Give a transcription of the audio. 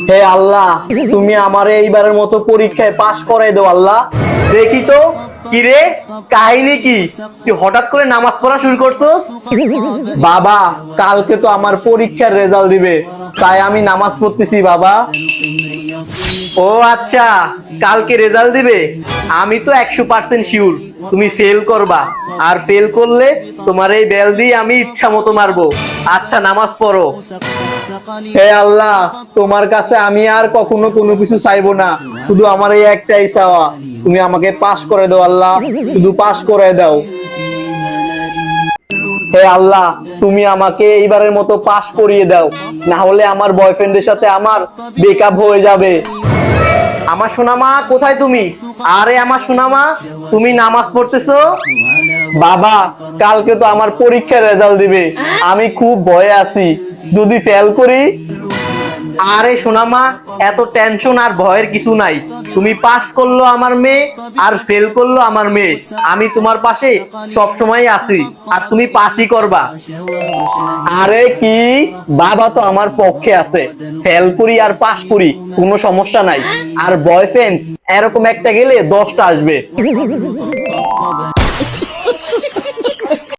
হে আল্লাহ, তুমি আমারে এইবারের মতো পরীক্ষায় পাশ করাই দাও আল্লাহ। দেখি তো, কি রে, কাহিনী কি? তুই হঠাৎ করে নামাজ পড়া শুরু করছস? বাবা, কালকে তো আমার পরীক্ষার রেজাল্ট দিবে, তাই আমি নামাজ পড়তেছি বাবা। ও আচ্ছা, কালকে রেজাল্ট দিবে। আমি তো 100% শিওর তুমি ফেল করবা, আর ফেল করলে তোমার এই বেল দিয়ে আমি ইচ্ছা মতো মারবো। আচ্ছা, নামাজ পড়ো। হে আল্লাহ, তোমার কাছে আমি আর কখনো কোনো কিছু চাইবো না, শুধু আমার এই একটাই চাওয়া, তুমি আমাকে পাশ করে দাও আল্লাহ, শুধু পাশ করে দাও। হে আল্লাহ, তুমি আমাকে এইবারের মতো পাশ করিয়ে দাও, না হলে আমার বয়ফ্রেন্ডের সাথে আমার ব্রেকআপ হয়ে যাবে। আমার সোনামা, কোথায় তুমি? আরে আমার সোনামা, তুমি নামাজ পড়তেছো? বাবা, কালকে তো আমার পরীক্ষার রেজাল্ট দিবে, আমি খুব ভয়ে আছি, যদি ফেল করি। আরে সোনামা, এত টেনশন আর ভয়ের কিছু নাই। তুমি পাস করলো আমার মেয়ে, আর ফেল করলো আমার মেয়ে, আমি তোমার পাশে সব সময় আছি, আর তুমি পাসই করবা। আরে কি, বাবা তো আমার পক্ষে আছে, ফেল করি আর পাস করি কোনো সমস্যা নাই। আর বয়ফ্রেন্ড এরকম একটা গেলে 10টা আসবে।